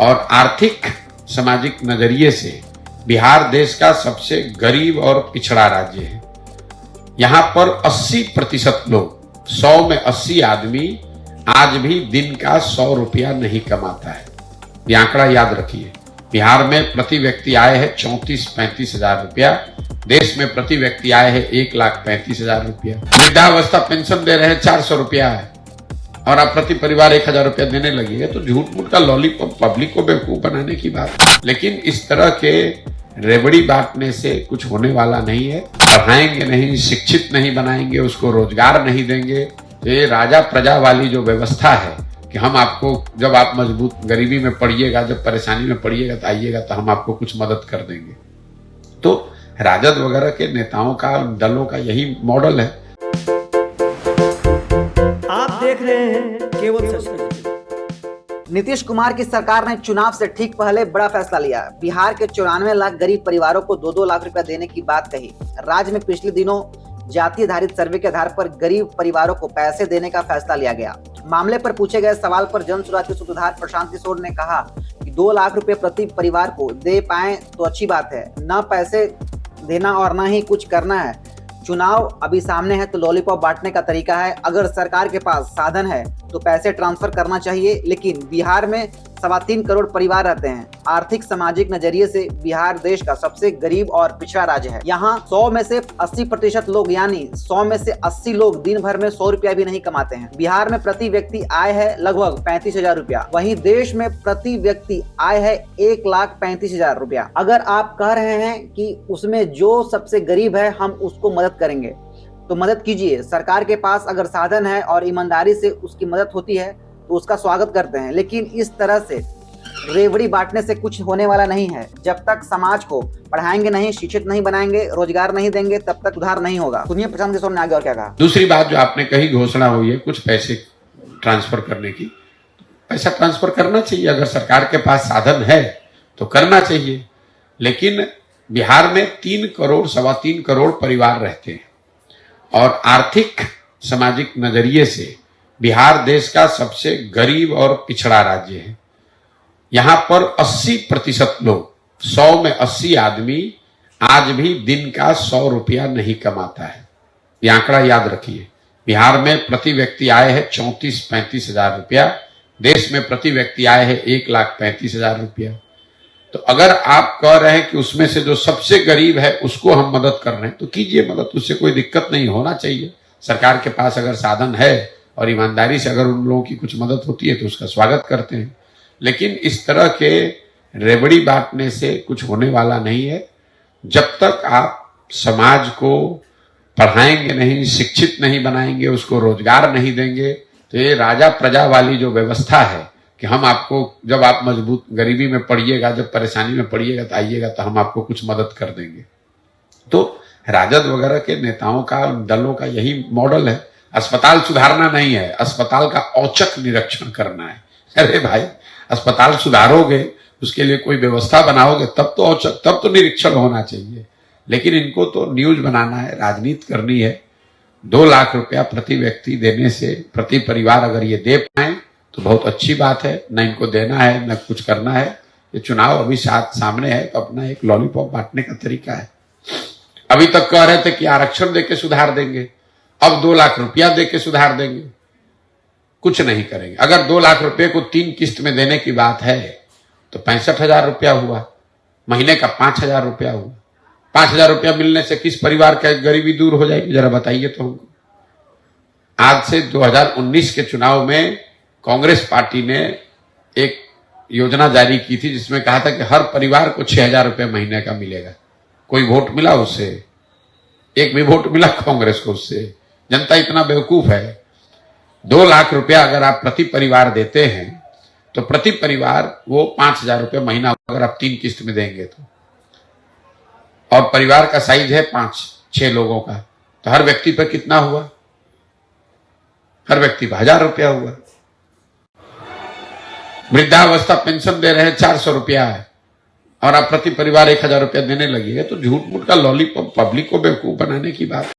और आर्थिक सामाजिक नजरिए से बिहार देश का सबसे गरीब और पिछड़ा राज्य है। यहाँ पर 80% लोग, 100 में 80 आदमी आज भी दिन का 100 रुपया नहीं कमाता है। ये आंकड़ा याद रखिए। बिहार में प्रति व्यक्ति आय है 34-35 हजार रुपया। देश में प्रति व्यक्ति आय है 1,35,000 रुपया। वृद्धावस्था पेंशन दे रहे हैं 400 रुपया है और आप प्रति परिवार 1,000 रुपया देने लगिए तो झूठ मूठ का लॉलीपॉप पब्लिक को बेवकूफ बनाने की बात। लेकिन इस तरह के रेवड़ी बांटने से कुछ होने वाला नहीं है। पढ़ाएंगे नहीं, शिक्षित नहीं बनाएंगे, उसको रोजगार नहीं देंगे। ये राजा प्रजा वाली जो व्यवस्था है कि हम आपको, जब आप मजबूत गरीबी में पड़िएगा, जब परेशानी में पड़िएगा तो आइएगा तो हम आपको कुछ मदद कर देंगे। तो राजद वगैरह के नेताओं का, दलों का यही मॉडल है। आप देख रहे हैं केवल सच। नीतीश कुमार की सरकार ने चुनाव से ठीक पहले बड़ा फैसला लिया। बिहार के 94 लाख गरीब परिवारों को 2-2 लाख रुपया देने की बात कही। राज्य में पिछले दिनों जाति आधारित सर्वे के आधार पर गरीब परिवारों को पैसे देने का फैसला लिया गया। मामले पर पूछे गए सवाल पर जन स्वराज के सूत्रधार प्रशांत किशोर ने कहा कि 2 लाख रुपए प्रति परिवार को दे पाए तो अच्छी बात है। न पैसे देना और न ही कुछ करना है। चुनाव अभी सामने है तो लॉलीपॉप बांटने का तरीका है। अगर सरकार के पास साधन है तो पैसे ट्रांसफर करना चाहिए। लेकिन बिहार में 3.25 करोड़ परिवार रहते हैं। आर्थिक सामाजिक नजरिए से बिहार देश का सबसे गरीब और पिछड़ा राज्य है। यहाँ 100 में से 80% लोग, यानी 100 में से 80 लोग दिन भर में 100 रुपया भी नहीं कमाते हैं। बिहार में प्रति व्यक्ति आय है लगभग 35,000 रुपया। वहीं देश में प्रति व्यक्ति आय है 1,35,000 रुपया। अगर आप कह रहे हैं कि उसमें जो सबसे गरीब है हम उसको मदद करेंगे तो मदद कीजिए। सरकार के पास अगर साधन है और ईमानदारी से उसकी मदद होती है तो उसका स्वागत करते हैं। लेकिन इस तरह से रेवड़ी बांटने से कुछ होने वाला नहीं है। जब तक समाज को पढ़ाएंगे नहीं, शिक्षित नहीं बनाएंगे, रोजगार नहीं देंगे, तब तक सुधार नहीं होगा। सुनिए प्रशांत किशोर ने आगे और क्या कहा। दूसरी बात जो आपने कही, घोषणा हुई है कुछ पैसे ट्रांसफर करने की। पैसा ट्रांसफर करना चाहिए, अगर सरकार के पास साधन है तो करना चाहिए। लेकिन बिहार में 3 करोड़ 3.25 करोड़ परिवार रहते हैं और आर्थिक सामाजिक नजरिए से बिहार देश का सबसे गरीब और पिछड़ा राज्य है। यहाँ पर 80% लोग, 100 में 80 आदमी आज भी दिन का 100 रुपया नहीं कमाता है। ये आंकड़ा याद रखिए। बिहार में प्रति व्यक्ति आय है 34-35 हजार रुपया। देश में प्रति व्यक्ति आय है 1,35,000 रुपया। तो अगर आप कह रहे हैं कि उसमें से जो सबसे गरीब है उसको हम मदद कर रहे हैं तो कीजिए मदद, उससे कोई दिक्कत नहीं, होना चाहिए। सरकार के पास अगर साधन है और ईमानदारी से अगर उन लोगों की कुछ मदद होती है तो उसका स्वागत करते हैं। लेकिन इस तरह के रेवड़ी बांटने से कुछ होने वाला नहीं है। जब तक आप समाज को पढ़ाएंगे नहीं, शिक्षित नहीं बनाएंगे, उसको रोजगार नहीं देंगे, तो ये राजा प्रजा वाली जो व्यवस्था है कि हम आपको, जब आप मजबूत गरीबी में पड़िएगा, जब परेशानी में पड़िएगा तो आइएगा तो हम आपको कुछ मदद कर देंगे। तो राजद वगैरह के नेताओं का, दलों का यही मॉडल है। अस्पताल सुधारना नहीं है, अस्पताल का औचक निरीक्षण करना है। अरे भाई, अस्पताल सुधारोगे, उसके लिए कोई व्यवस्था बनाओगे तब तो औचक, तब तो निरीक्षण होना चाहिए। लेकिन इनको तो न्यूज बनाना है, राजनीति करनी है। 2 लाख रुपया प्रति व्यक्ति देने से, प्रति परिवार अगर ये दे पाए तो बहुत अच्छी बात है। न इनको देना है न कुछ करना है। ये चुनाव अभी सामने है तो अपना एक लॉलीपॉप बांटने का तरीका है। अभी तक कह रहे थे कि आरक्षण देके सुधार देंगे, अब 2 लाख रुपया देके सुधार देंगे। कुछ नहीं करेंगे। अगर 2 लाख रुपए को 3 किस्त में देने की बात है तो 65,000 रुपया हुआ, महीने का 5,000 रुपया हुआ। 5,000 रुपया मिलने से किस परिवार की गरीबी दूर हो जाएगी, जरा बताइए तो हमको। आज से 2019 के चुनाव में कांग्रेस पार्टी ने एक योजना जारी की थी जिसमें कहा था कि हर परिवार को 6,000 रुपये महीने का मिलेगा। कोई वोट मिला उससे? एक भी वोट मिला कांग्रेस को उससे? जनता इतना बेवकूफ है। 2 लाख रुपया अगर आप प्रति परिवार देते हैं तो प्रति परिवार वो 5,000 रुपये महीना, अगर आप 3 किस्त में देंगे तो, और परिवार का साइज है 5-6 लोगों का, तो हर व्यक्ति पर कितना हुआ? हर व्यक्ति पर 1,000 रुपया हुआ। वृद्धावस्था पेंशन दे रहे हैं 400 रुपया है और आप प्रति परिवार 1,000 रुपया देने लगिए तो झूठ मूठ का लॉलीपॉप पब्लिक को बेवकूफ बनाने की बात।